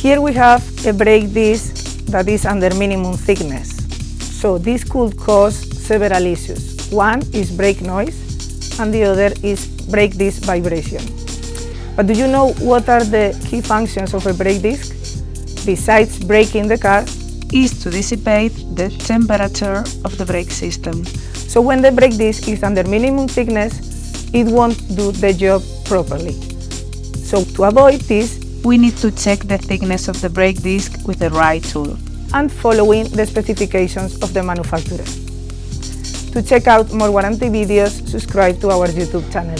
Here we have a brake disc that is under minimum thickness. So this could cause several issues. One is brake noise, and the other is brake disc vibration. But do you know what are the key functions of a brake disc? Besides braking the car, is to dissipate the temperature of the brake system. So when the brake disc is under minimum thickness, it won't do the job properly. So to avoid this, we need to check the thickness of the brake disc with the right tool and following the specifications of the manufacturer. To check out more warranty videos, subscribe to our YouTube channel.